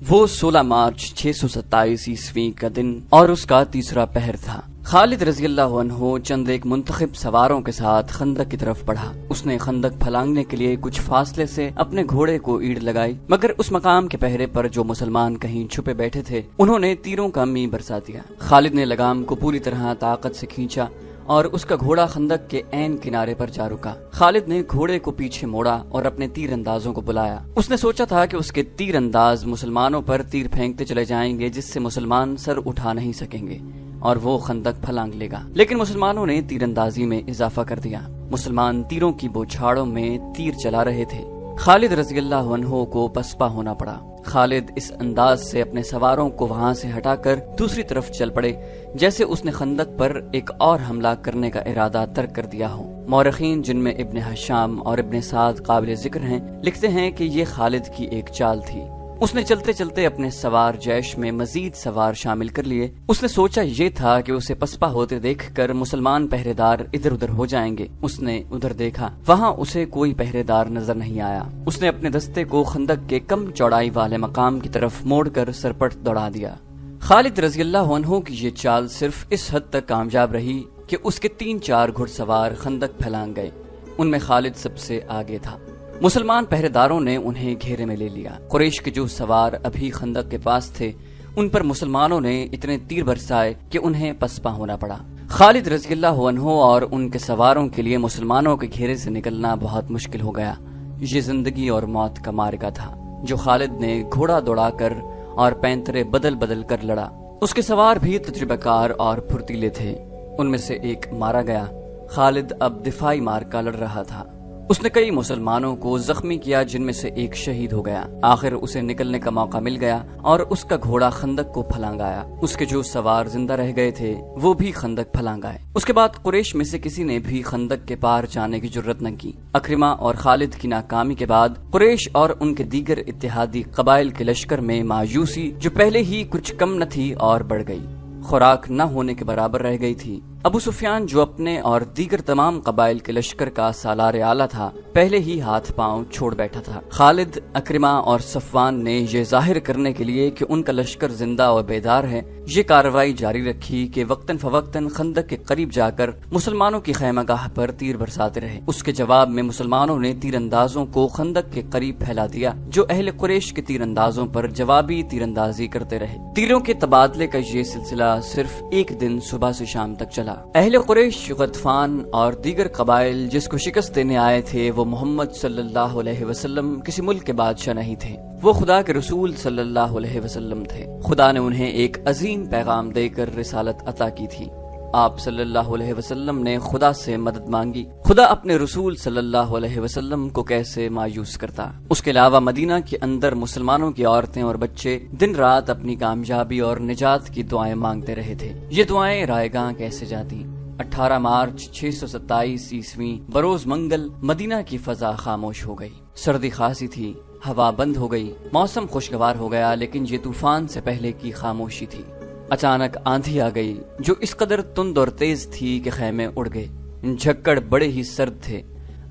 وہ 16 مارچ 627 عیسوی کا دن اور اس کا تیسرا پہر تھا۔ خالد رضی اللہ عنہ چند ایک منتخب سواروں کے ساتھ خندق کی طرف بڑھا۔ اس نے خندق پھلانگنے کے لیے کچھ فاصلے سے اپنے گھوڑے کو ایڑ لگائی، مگر اس مقام کے پہرے پر جو مسلمان کہیں چھپے بیٹھے تھے انہوں نے تیروں کا می برسا دیا۔ خالد نے لگام کو پوری طرح طاقت سے کھینچا اور اس کا گھوڑا خندق کے عین کنارے پر جا رکا۔ خالد نے گھوڑے کو پیچھے موڑا اور اپنے تیر اندازوں کو بلایا۔ اس نے سوچا تھا کہ اس کے تیر انداز مسلمانوں پر تیر پھینکتے چلے جائیں گے، جس سے مسلمان سر اٹھا نہیں سکیں گے اور وہ خندق پھلانگ لے گا، لیکن مسلمانوں نے تیر اندازی میں اضافہ کر دیا۔ مسلمان تیروں کی بوچھاڑوں میں تیر چلا رہے تھے۔ خالد رضی اللہ عنہ کو پسپا ہونا پڑا۔ خالد اس انداز سے اپنے سواروں کو وہاں سے ہٹا کر دوسری طرف چل پڑے جیسے اس نے خندق پر ایک اور حملہ کرنے کا ارادہ ترک کر دیا ہو۔ مورخین جن میں ابن حشام اور ابن سعد قابل ذکر ہیں لکھتے ہیں کہ یہ خالد کی ایک چال تھی۔ اس نے چلتے چلتے اپنے سوار جیش میں مزید سوار شامل کر لیے۔ اس نے سوچا یہ تھا کہ اسے پسپا ہوتے دیکھ کر مسلمان پہرے دار ادھر ادھر ہو جائیں گے۔ اس نے ادھر دیکھا، وہاں اسے کوئی پہرے دار نظر نہیں آیا۔ اس نے اپنے دستے کو خندق کے کم چوڑائی والے مقام کی طرف موڑ کر سرپٹ دوڑا دیا۔ خالد رضی اللہ عنہ کی یہ چال صرف اس حد تک کامیاب رہی کہ اس کے 3-4 گھڑ سوار خندق پھیلانگ گئے۔ ان میں خالد سب سے آگے تھا۔ مسلمان پہرے داروں نے انہیں گھیرے میں لے لیا۔ قریش کے جو سوار ابھی خندق کے پاس تھے ان پر مسلمانوں نے اتنے تیر برسائے کہ انہیں پسپا ہونا پڑا۔ خالد رضی اللہ عنہ اور ان کے سواروں کے لیے مسلمانوں کے گھیرے سے نکلنا بہت مشکل ہو گیا۔ یہ زندگی اور موت کا معرکہ تھا جو خالد نے گھوڑا دوڑا کر اور پینترے بدل بدل کر لڑا۔ اس کے سوار بھی تجربہ کار اور پھرتیلے تھے۔ ان میں سے ایک مارا گیا۔ خالد اب دفاعی مارکا لڑ رہا تھا۔ اس نے کئی مسلمانوں کو زخمی کیا جن میں سے ایک شہید ہو گیا۔ آخر اسے نکلنے کا موقع مل گیا اور اس کا گھوڑا خندق کو پھلانگایا۔ اس کے جو سوار زندہ رہ گئے تھے وہ بھی خندق پھلانگائے۔ اس کے بعد قریش میں سے کسی نے بھی خندق کے پار جانے کی جرت نہ کی۔ اکرمہ اور خالد کی ناکامی کے بعد قریش اور ان کے دیگر اتحادی قبائل کے لشکر میں مایوسی جو پہلے ہی کچھ کم نہ تھی اور بڑھ گئی، خوراک نہ ہونے کے برابر رہ گئی تھی۔ ابو سفیان جو اپنے اور دیگر تمام قبائل کے لشکر کا سالار اعلیٰ تھا پہلے ہی ہاتھ پاؤں چھوڑ بیٹھا تھا۔ خالد، اکرمہ اور صفوان نے یہ ظاہر کرنے کے لیے کہ ان کا لشکر زندہ اور بیدار ہے یہ کارروائی جاری رکھی کہ وقتاً فوقتاً خندق کے قریب جا کر مسلمانوں کی خیمہ گاہ پر تیر برساتے رہے۔ اس کے جواب میں مسلمانوں نے تیر اندازوں کو خندق کے قریب پھیلا دیا جو اہل قریش کے تیر اندازوں پر جوابی تیر اندازی کرتے رہے۔ تیروں کے تبادلے کا یہ سلسلہ صرف ایک دن صبح سے شام تک چلا۔ اہل قریش، غطفان اور دیگر قبائل جس کو شکست دینے آئے تھے وہ محمد صلی اللہ علیہ وسلم کسی ملک کے بادشاہ نہیں تھے، وہ خدا کے رسول صلی اللہ علیہ وسلم تھے۔ خدا نے انہیں ایک عظیم پیغام دے کر رسالت عطا کی تھی۔ آپ صلی اللہ علیہ وسلم نے خدا سے مدد مانگی۔ خدا اپنے رسول صلی اللہ علیہ وسلم کو کیسے مایوس کرتا۔ اس کے علاوہ مدینہ کے اندر مسلمانوں کی عورتیں اور بچے دن رات اپنی کامیابی اور نجات کی دعائیں مانگتے رہے تھے۔ یہ دعائیں رائے گاں کیسے جاتی۔ 18 مارچ 627 عیسوی بروز منگل مدینہ کی فضا خاموش ہو گئی۔ سردی خاصی تھی، ہوا بند ہو گئی، موسم خوشگوار ہو گیا، لیکن یہ طوفان سے پہلے کی خاموشی تھی۔ اچانک آندھی آ گئی جو اس قدر تند اور تیز تھی کہ خیمے اڑ گئے۔ جھکڑ بڑے ہی سرد تھے۔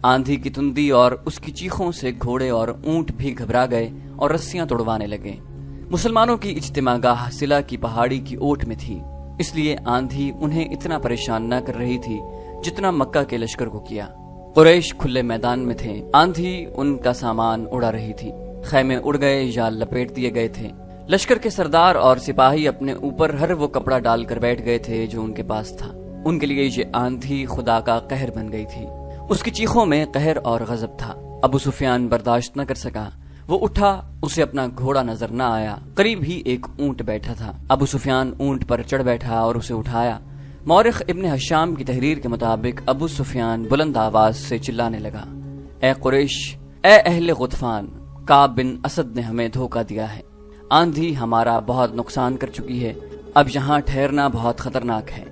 آندھی کی تندی اور اس کی چیخوں سے گھوڑے اور اونٹ بھی گھبرا گئے اور رسیاں توڑوانے لگے۔ مسلمانوں کی اجتماع گاہ صلہ کی پہاڑی کی اوٹ میں تھی، اس لیے آندھی انہیں اتنا پریشان نہ کر رہی تھی جتنا مکہ کے لشکر کو کیا۔ قریش کھلے میدان میں تھے، آندھی ان کا سامان اڑا رہی تھی، خیمے اڑ گئے یا لپیٹ دیے گئے تھے۔ لشکر کے سردار اور سپاہی اپنے اوپر ہر وہ کپڑا ڈال کر بیٹھ گئے تھے جو ان کے پاس تھا۔ ان کے لیے یہ آندھی خدا کا قہر بن گئی تھی۔ اس کی چیخوں میں قہر اور غضب تھا۔ ابو سفیان برداشت نہ کر سکا، وہ اٹھا، اسے اپنا گھوڑا نظر نہ آیا، قریب ہی ایک اونٹ بیٹھا تھا۔ ابو سفیان اونٹ پر چڑھ بیٹھا اور اسے اٹھایا۔ مورخ ابن حشام کی تحریر کے مطابق ابو سفیان بلند آواز سے چلانے لگا، اے قریش، اے اہل غطفان، کعب بن اسد نے ہمیں دھوکہ دیا ہے۔ آندھی ہمارا بہت نقصان کر چکی ہے، اب یہاں ٹھہرنا بہت خطرناک ہے،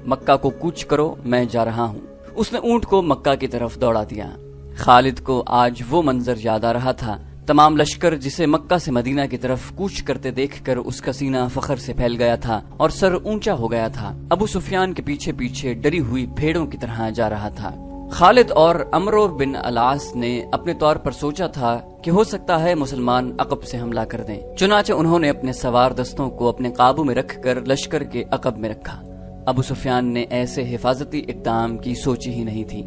مکہ کو کوچ کرو، میں جا رہا ہوں۔ اس نے اونٹ کو مکہ کی طرف دوڑا دیا۔ خالد کو آج وہ منظر یاد آ رہا تھا، تمام لشکر جسے مکہ سے مدینہ کی طرف کوچ کرتے دیکھ کر اس کا سینہ فخر سے پھیل گیا تھا اور سر اونچا ہو گیا تھا۔ ابو سفیان کے پیچھے پیچھے ڈری ہوئی بھیڑوں کی طرح جا رہا تھا۔ خالد اور عمرو بن العاص نے اپنے طور پر سوچا تھا کہ ہو سکتا ہے مسلمان عقب سے حملہ کر دیں۔ چنانچہ انہوں نے اپنے سوار دستوں کو اپنے قابو میں رکھ کر لشکر کے عقب میں رکھا۔ ابو سفیان نے ایسے حفاظتی اقدام کی سوچی ہی نہیں تھی۔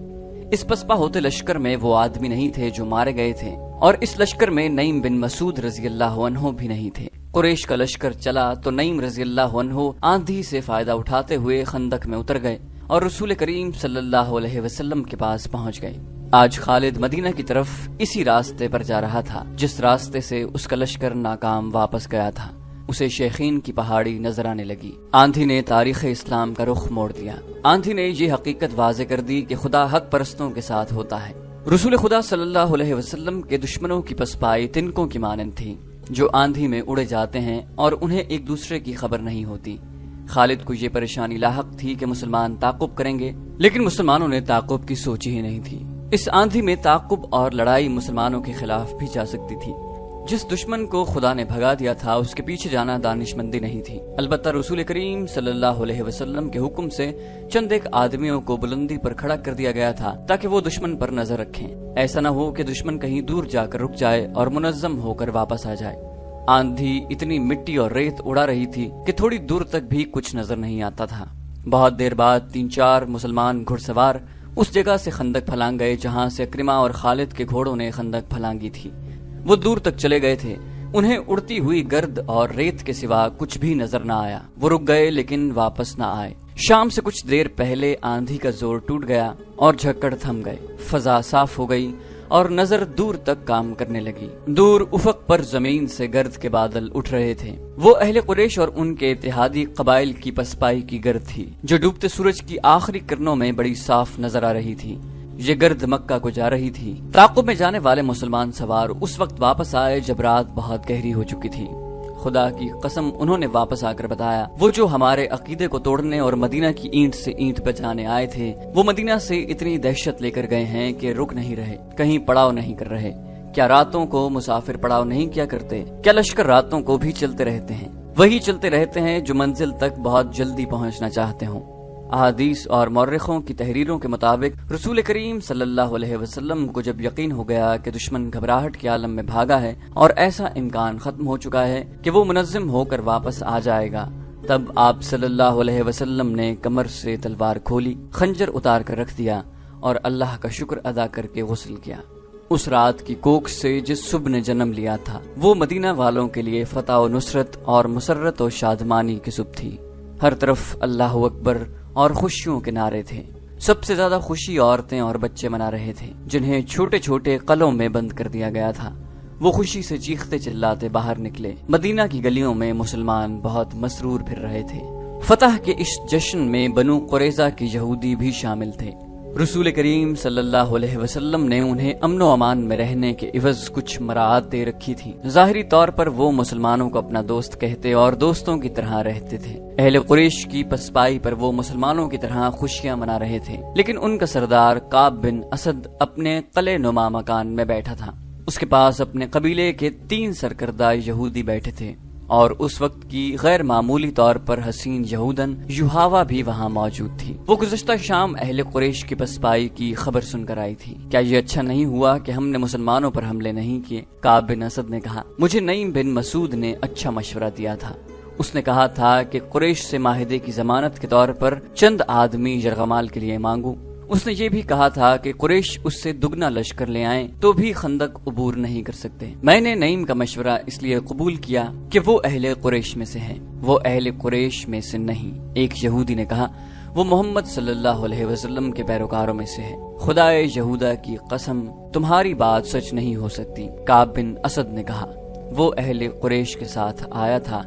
اس پسپا ہوتے لشکر میں وہ آدمی نہیں تھے جو مارے گئے تھے، اور اس لشکر میں نعیم بن مسعود رضی اللہ عنہ بھی نہیں تھے۔ قریش کا لشکر چلا تو نعیم رضی اللہ عنہ آندھی سے فائدہ اٹھاتے ہوئے خندق میں اتر گئے اور رسول کریم صلی اللہ علیہ وسلم کے پاس پہنچ گئے۔ آج خالد مدینہ کی طرف اسی راستے پر جا رہا تھا جس راستے سے اس کا لشکر ناکام واپس گیا تھا۔ اسے شیخین کی پہاڑی نظر آنے لگی۔ آندھی نے تاریخ اسلام کا رخ موڑ دیا۔ آندھی نے یہ حقیقت واضح کر دی کہ خدا حق پرستوں کے ساتھ ہوتا ہے۔ رسول خدا صلی اللہ علیہ وسلم کے دشمنوں کی پسپائی تنکوں کی مانند تھی جو آندھی میں اڑے جاتے ہیں اور انہیں ایک دوسرے کی خبر نہیں ہوتی۔ خالد کو یہ پریشانی لاحق تھی کہ مسلمان تعاقب کریں گے، لیکن مسلمانوں نے تعاقب کی سوچی ہی نہیں تھی۔ اس آندھی میں تعاقب اور لڑائی مسلمانوں کے خلاف بھی جا سکتی تھی۔ جس دشمن کو خدا نے بھگا دیا تھا اس کے پیچھے جانا دانش مندی نہیں تھی۔ البتہ رسول کریم صلی اللہ علیہ وسلم کے حکم سے چند ایک آدمیوں کو بلندی پر کھڑا کر دیا گیا تھا تاکہ وہ دشمن پر نظر رکھیں۔ ایسا نہ ہو کہ دشمن کہیں دور جا کر رک جائے اور منظم ہو کر واپس آ جائے۔ آندھی اتنی مٹی اور ریت اڑا رہی تھی کہ تھوڑی دور تک بھی کچھ نظر نہیں آتا تھا۔ بہت دیر بعد 3-4 مسلمان گھڑ سوار اس جگہ سے خندق پھلانگ گئے جہاں سے اکرمہ اور خالد کے گھوڑوں نے خندق پھلانگی تھی۔ وہ دور تک چلے گئے تھے، انہیں اڑتی ہوئی گرد اور ریت کے سوا کچھ بھی نظر نہ آیا۔ وہ رک گئے لیکن واپس نہ آئے۔ شام سے کچھ دیر پہلے آندھی کا زور ٹوٹ گیا اور جھکڑ تھم گئے۔ فضا صاف ہو گئی اور نظر دور تک کام کرنے لگی۔ دور افق پر زمین سے گرد کے بادل اٹھ رہے تھے۔ وہ اہل قریش اور ان کے اتحادی قبائل کی پسپائی کی گرد تھی جو ڈوبتے سورج کی آخری کرنوں میں بڑی صاف نظر آ رہی تھی۔ یہ گرد مکہ کو جا رہی تھی۔ تعاقب میں جانے والے مسلمان سوار اس وقت واپس آئے جب رات بہت گہری ہو چکی تھی۔ خدا کی قسم انہوں نے واپس آ کر بتایا، وہ جو ہمارے عقیدے کو توڑنے اور مدینہ کی اینٹ سے اینٹ بجانے آئے تھے وہ مدینہ سے اتنی دہشت لے کر گئے ہیں کہ رک نہیں رہے، کہیں پڑاؤ نہیں کر رہے۔ کیا راتوں کو مسافر پڑاؤ نہیں کیا کرتے؟ کیا لشکر راتوں کو بھی چلتے رہتے ہیں؟ وہی چلتے رہتے ہیں جو منزل تک بہت جلدی پہنچنا چاہتے ہوں۔ احادیث اور مورخوں کی تحریروں کے مطابق رسول کریم صلی اللہ علیہ وسلم کو جب یقین ہو گیا کہ دشمن گھبراہٹ کے عالم میں بھاگا ہے اور ایسا امکان ختم ہو چکا ہے کہ وہ منظم ہو کر واپس آ جائے گا، تب آپ صلی اللہ علیہ وسلم نے کمر سے تلوار کھولی، خنجر اتار کر رکھ دیا اور اللہ کا شکر ادا کر کے غسل کیا۔ اس رات کی کوکھ سے جس صبح نے جنم لیا تھا وہ مدینہ والوں کے لیے فتح و نصرت اور مسرت و شادمانی کی صبح تھی۔ ہر طرف اللہ اکبر اور خوشیوں کے نعرے تھے۔ سب سے زیادہ خوشی عورتیں اور بچے منا رہے تھے جنہیں چھوٹے چھوٹے قلعوں میں بند کر دیا گیا تھا۔ وہ خوشی سے چیختے چلاتے باہر نکلے۔ مدینہ کی گلیوں میں مسلمان بہت مسرور پھر رہے تھے۔ فتح کے اس جشن میں بنو قریظہ کے یہودی بھی شامل تھے۔ رسول کریم صلی اللہ علیہ وسلم نے انہیں امن و امان میں رہنے کے عوض کچھ مراعات دے رکھی تھی۔ ظاہری طور پر وہ مسلمانوں کو اپنا دوست کہتے اور دوستوں کی طرح رہتے تھے۔ اہل قریش کی پسپائی پر وہ مسلمانوں کی طرح خوشیاں منا رہے تھے، لیکن ان کا سردار کعب بن اسد اپنے قلعہ نما مکان میں بیٹھا تھا۔ اس کے پاس اپنے قبیلے کے 3 سرکردہ یہودی بیٹھے تھے اور اس وقت کی غیر معمولی طور پر حسین یہودن یوہاوا بھی وہاں موجود تھی۔ وہ گزشتہ شام اہل قریش کی پسپائی کی خبر سن کر آئی تھی۔ کیا یہ اچھا نہیں ہوا کہ ہم نے مسلمانوں پر حملے نہیں کیے؟ کعب بن اسد نے کہا، مجھے نعیم بن مسعود نے اچھا مشورہ دیا تھا۔ اس نے کہا تھا کہ قریش سے معاہدے کی ضمانت کے طور پر چند آدمی یرغمال کے لیے مانگوں۔ اس نے یہ بھی کہا تھا کہ قریش اس سے دگنا لشکر لے آئیں تو بھی خندق عبور نہیں کر سکتے۔ میں نے نعیم کا مشورہ اس لیے قبول کیا کہ وہ اہل قریش میں سے ہے، وہ اہل قریش میں سے نہیں۔ ایک یہودی نے کہا، وہ محمد صلی اللہ علیہ وسلم کے پیروکاروں میں سے ہے۔ خدائے یہودا کی قسم تمہاری بات سچ نہیں ہو سکتی۔ کعب بن اسد نے کہا، وہ اہل قریش کے ساتھ آیا تھا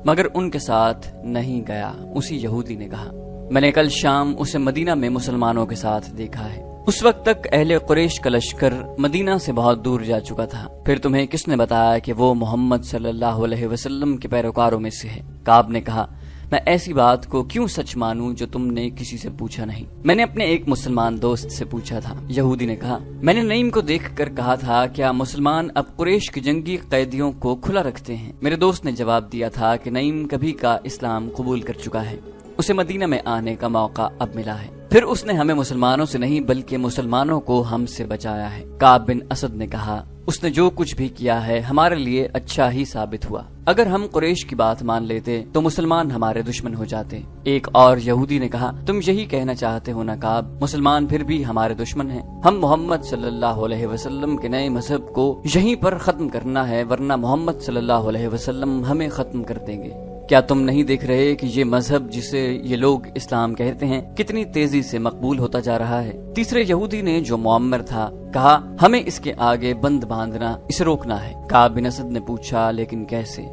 مگر ان کے ساتھ نہیں گیا۔ اسی یہودی نے کہا، میں نے کل شام اسے مدینہ میں مسلمانوں کے ساتھ دیکھا ہے۔ اس وقت تک اہل قریش کا لشکر مدینہ سے بہت دور جا چکا تھا۔ پھر تمہیں کس نے بتایا کہ وہ محمد صلی اللہ علیہ وسلم کے پیروکاروں میں سے ہے؟ کعب نے کہا، میں ایسی بات کو کیوں سچ مانوں جو تم نے کسی سے پوچھا نہیں؟ میں نے اپنے ایک مسلمان دوست سے پوچھا تھا۔ یہودی نے کہا، میں نے نعیم کو دیکھ کر کہا تھا کیا مسلمان اب قریش کی جنگی قیدیوں کو کھلا رکھتے ہیں؟ میرے دوست نے جواب دیا تھا کہ نعیم کبھی کا اسلام قبول کر چکا ہے، اسے مدینہ میں آنے کا موقع اب ملا ہے۔ پھر اس نے ہمیں مسلمانوں سے نہیں بلکہ مسلمانوں کو ہم سے بچایا ہے۔ کعب بن اسد نے کہا، اس نے جو کچھ بھی کیا ہے ہمارے لیے اچھا ہی ثابت ہوا۔ اگر ہم قریش کی بات مان لیتے تو مسلمان ہمارے دشمن ہو جاتے۔ ایک اور یہودی نے کہا، تم یہی کہنا چاہتے ہو نا کعب، مسلمان پھر بھی ہمارے دشمن ہیں۔ ہم محمد صلی اللہ علیہ وسلم کے نئے مذہب کو یہیں پر ختم کرنا ہے، ورنہ محمد صلی اللہ علیہ وسلم ہمیں ختم کر دیں گے۔ کیا تم نہیں دیکھ رہے کہ یہ مذہب جسے یہ لوگ اسلام کہتے ہیں کتنی تیزی سے مقبول ہوتا جا رہا ہے؟ تیسرے یہودی نے جو معمر تھا کہا، ہمیں اس کے آگے بند باندھنا، اسے روکنا ہے۔ کعب بن اسد نے پوچھا، لیکن کیسے؟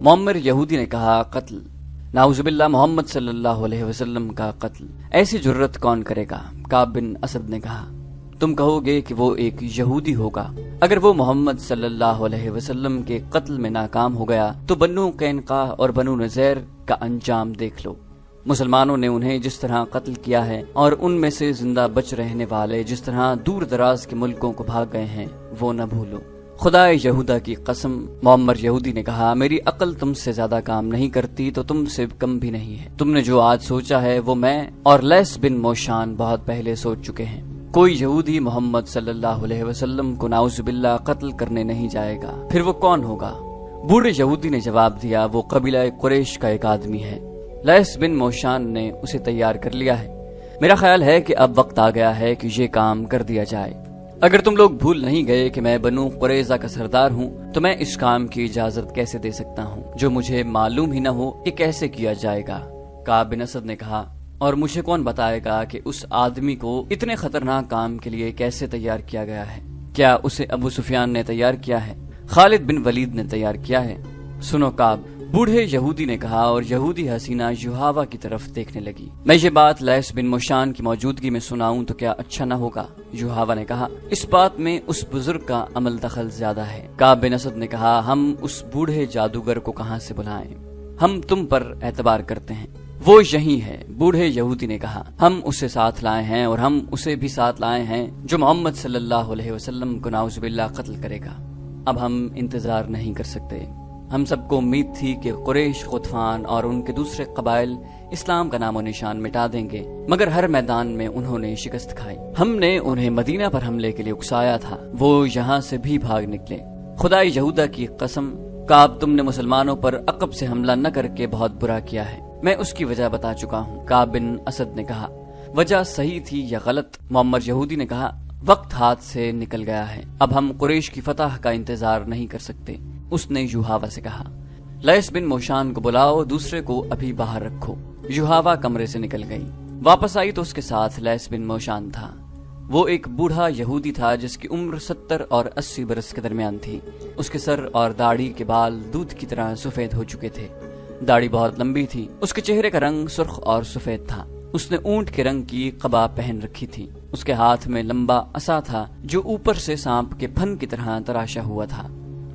معمر یہودی نے کہا، قتل، نعوذ باللہ محمد صلی اللہ علیہ وسلم کا قتل، ایسی جرت کون کرے گا؟ کعب بن اسد نے کہا، تم کہو گے کہ وہ ایک یہودی ہوگا، اگر وہ محمد صلی اللہ علیہ وسلم کے قتل میں ناکام ہو گیا تو بنو قینقاع اور بنو نذیر کا انجام دیکھ لو۔ مسلمانوں نے انہیں جس طرح قتل کیا ہے اور ان میں سے زندہ بچ رہنے والے جس طرح دور دراز کے ملکوں کو بھاگ گئے ہیں وہ نہ بھولو۔ خدا یہودا کی قسم، معمر یہودی نے کہا، میری عقل تم سے زیادہ کام نہیں کرتی تو تم سے کم بھی نہیں ہے۔ تم نے جو آج سوچا ہے وہ میں اور لیس بن موشان بہت پہلے سوچ چکے ہیں۔ کوئی یہودی محمد صلی اللہ علیہ وسلم کو نعوذ باللہ قتل کرنے نہیں جائے گا، پھر وہ کون ہوگا؟ بوڑھے یہودی نے جواب دیا، وہ قبیلہ قریش کا ایک آدمی ہے، لیس بن موشان نے اسے تیار کر لیا ہے۔ میرا خیال ہے کہ اب وقت آ گیا ہے کہ یہ کام کر دیا جائے۔ اگر تم لوگ بھول نہیں گئے کہ میں بنو قریظہ کا سردار ہوں تو میں اس کام کی اجازت کیسے دے سکتا ہوں جو مجھے معلوم ہی نہ ہو کہ کیسے کیا جائے گا؟ کعب بن اسد نے کہا، اور مجھے کون بتائے گا کہ اس آدمی کو اتنے خطرناک کام کے لیے کیسے تیار کیا گیا ہے؟ کیا اسے ابو سفیان نے تیار کیا ہے؟ خالد بن ولید نے تیار کیا ہے؟ سنو کعب، بوڑھے یہودی نے کہا، اور یہودی حسینہ یوحاوا کی طرف دیکھنے لگی، میں یہ بات لیس بن موشان کی موجودگی میں سناؤں تو کیا اچھا نہ ہوگا؟ یوحاوا نے کہا، اس بات میں اس بزرگ کا عمل دخل زیادہ ہے۔ کعب بن اسد نے کہا، ہم اس بوڑھے جادوگر کو کہاں سے بلائیں؟ ہم تم پر اعتبار کرتے ہیں، وہ یہی ہے۔ بوڑھے یہودی نے کہا، ہم اسے ساتھ لائے ہیں اور ہم اسے بھی ساتھ لائے ہیں جو محمد صلی اللہ علیہ وسلم کو نعوذ باللہ قتل کرے گا۔ اب ہم انتظار نہیں کر سکتے۔ ہم سب کو امید تھی کہ قریش، غطفان اور ان کے دوسرے قبائل اسلام کا نام و نشان مٹا دیں گے، مگر ہر میدان میں انہوں نے شکست کھائی۔ ہم نے انہیں مدینہ پر حملے کے لیے اکسایا تھا، وہ یہاں سے بھی بھاگ نکلے۔ خدا یہودا کی قسم، کعب، تم نے مسلمانوں پر عقب سے حملہ نہ کر کے بہت برا کیا ہے، میں اس کی وجہ بتا چکا ہوں۔ کعب بن اسد نے کہا، وجہ صحیح تھی یا غلط؟ معمر یہودی نے کہا، وقت ہاتھ سے نکل گیا ہے، اب ہم قریش کی فتح کا انتظار نہیں کر سکتے۔ اس نے یوحاوا سے کہا، لیس بن موشان کو بلاؤ، دوسرے کو ابھی باہر رکھو۔ یوحاوا کمرے سے نکل گئی، واپس آئی تو اس کے ساتھ لیس بن موشان تھا۔ وہ ایک بوڑھا یہودی تھا جس کی عمر 70 اور 80 برس کے درمیان تھی۔ اس کے سر اور داڑھی کے بال دودھ کی طرح سفید ہو چکے تھے، داڑھی بہت لمبی تھی۔ اس کے چہرے کا رنگ سرخ اور سفید تھا۔ اس نے اونٹ کے رنگ کی قبا پہن رکھی تھی۔ اس کے ہاتھ میں لمبا عصا تھا جو اوپر سے سانپ کے پھن کی طرح تراشا ہوا تھا۔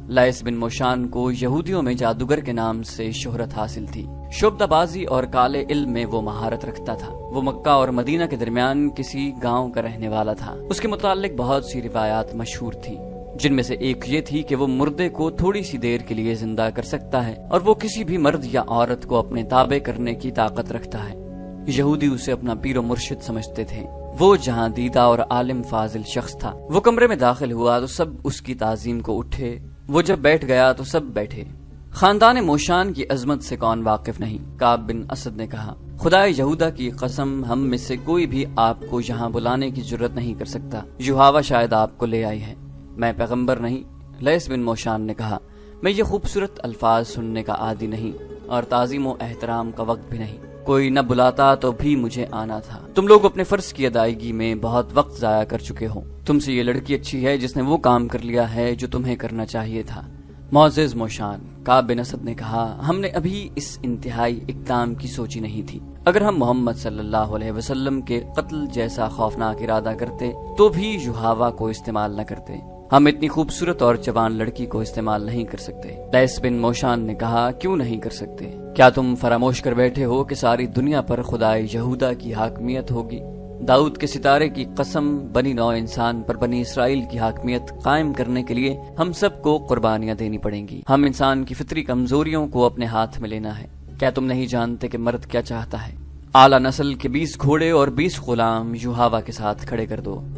لیس بن موشان کو یہودیوں میں جادوگر کے نام سے شہرت حاصل تھی۔ شعبدہ بازی اور کالے علم میں وہ مہارت رکھتا تھا۔ وہ مکہ اور مدینہ کے درمیان کسی گاؤں کا رہنے والا تھا۔ اس کے متعلق بہت سی روایات مشہور تھیں، جن میں سے ایک یہ تھی کہ وہ مردے کو تھوڑی سی دیر کے لیے زندہ کر سکتا ہے اور وہ کسی بھی مرد یا عورت کو اپنے تابع کرنے کی طاقت رکھتا ہے۔ یہودی اسے اپنا پیر و مرشد سمجھتے تھے۔ وہ جہاں دیدہ اور عالم فاضل شخص تھا۔ وہ کمرے میں داخل ہوا تو سب اس کی تعظیم کو اٹھے، وہ جب بیٹھ گیا تو سب بیٹھے۔ خاندان موشان کی عظمت سے کون واقف نہیں؟ کعب بن اسد نے کہا، خدا یہودا کی قسم، ہم میں سے کوئی بھی آپ کو یہاں بلانے کی جرت نہیں کر سکتا۔ یوحاوا شاید آپ کو لے آئی ہے، میں پیغمبر نہیں۔ لیس بن موشان نے کہا، میں یہ خوبصورت الفاظ سننے کا عادی نہیں اور تعظیم و احترام کا وقت بھی نہیں۔ کوئی نہ بلاتا تو بھی مجھے آنا تھا۔ تم لوگ اپنے فرض کی ادائیگی میں بہت وقت ضائع کر چکے ہو۔ تم سے یہ لڑکی اچھی ہے جس نے وہ کام کر لیا ہے جو تمہیں کرنا چاہیے تھا۔ معزز موشان، کعب بن اسد نے کہا، ہم نے ابھی اس انتہائی اقدام کی سوچی نہیں تھی۔ اگر ہم محمد صلی اللہ علیہ وسلم کے قتل جیسا خوفناک ارادہ کرتے تو بھی یوحاوا کو استعمال نہ کرتے۔ ہم اتنی خوبصورت اور جوان لڑکی کو استعمال نہیں کر سکتے۔ لیس بن موشان نے کہا، کیوں نہیں کر سکتے؟ کیا تم فراموش کر بیٹھے ہو کہ ساری دنیا پر خدا یہودا کی حاکمیت ہوگی؟ داؤد کے ستارے کی قسم، بنی نوع انسان پر بنی اسرائیل کی حاکمیت قائم کرنے کے لیے ہم سب کو قربانیاں دینی پڑیں گی۔ ہم انسان کی فطری کمزوریوں کو اپنے ہاتھ میں لینا ہے۔ کیا تم نہیں جانتے کہ مرد کیا چاہتا ہے؟ اعلیٰ نسل کے 20 گھوڑے اور 20 غلام یوحاوا کے ساتھ کھڑے کر دو۔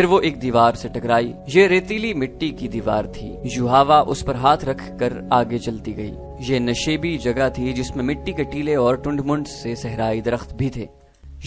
پھر وہ ایک دیوار سے ٹکرائی۔ یہ ریتیلی مٹی کی دیوار تھی۔ یوحاوا اس پر ہاتھ رکھ کر آگے چلتی گئی۔ یہ نشیبی جگہ تھی جس میں مٹی کے ٹیلے اور ٹنڈ منڈ سے صحرائی درخت بھی تھے۔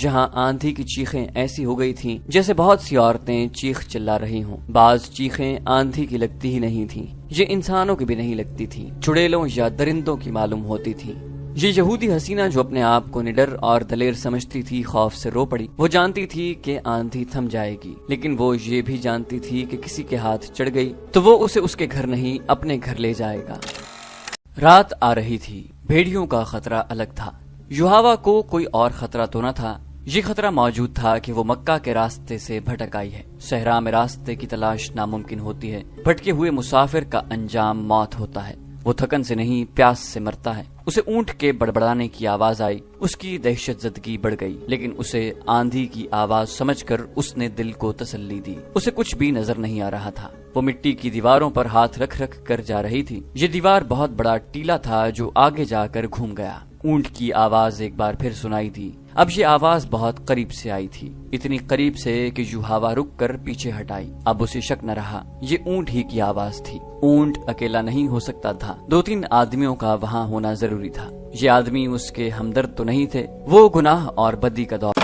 یہاں آندھی کی چیخیں ایسی ہو گئی تھیں جیسے بہت سی عورتیں چیخ چلا رہی ہوں۔ بعض چیخیں آندھی کی لگتی ہی نہیں تھیں، یہ انسانوں کی بھی نہیں لگتی تھیں، چڑیلوں یا درندوں کی معلوم ہوتی تھیں۔ یہ یہودی حسینہ جو اپنے آپ کو نڈر اور دلیر سمجھتی تھی خوف سے رو پڑی۔ وہ جانتی تھی کہ آندھی تھم جائے گی، لیکن وہ یہ بھی جانتی تھی کہ کسی کے ہاتھ چڑھ گئی تو وہ اسے اس کے گھر نہیں اپنے گھر لے جائے گا۔ رات آ رہی تھی، بھیڑیوں کا خطرہ الگ تھا۔ یوحاوا کو کوئی اور خطرہ تو نہ تھا، یہ خطرہ موجود تھا کہ وہ مکہ کے راستے سے بھٹک آئی ہے۔ صحرا میں راستے کی تلاش ناممکن ہوتی ہے۔ بھٹکے ہوئے مسافر کا انجام موت ہوتا ہے۔ وہ تھکن سے نہیں، پیاس سے مرتا ہے۔ اسے اونٹ کے بڑبڑانے کی آواز آئی، اس کی دہشت زدگی بڑھ گئی، لیکن اسے آندھی کی آواز سمجھ کر اس نے دل کو تسلی دی۔ اسے کچھ بھی نظر نہیں آ رہا تھا۔ وہ مٹی کی دیواروں پر ہاتھ رکھ رکھ کر جا رہی تھی۔ یہ دیوار بہت بڑا ٹیلا تھا جو آگے جا کر گھوم گیا۔ اونٹ کی آواز ایک بار پھر سنائی دی۔ اب یہ آواز بہت قریب سے آئی تھی، اتنی قریب سے کہ یوحاوا رک کر پیچھے ہٹائی۔ اب اسے شک نہ رہا، یہ اونٹ ہی کی آواز تھی۔ اونٹ اکیلا نہیں ہو سکتا تھا، 2-3 آدمیوں کا وہاں ہونا ضروری تھا۔ یہ آدمی اس کے ہمدرد تو نہیں تھے۔ وہ گناہ اور بدی کا دور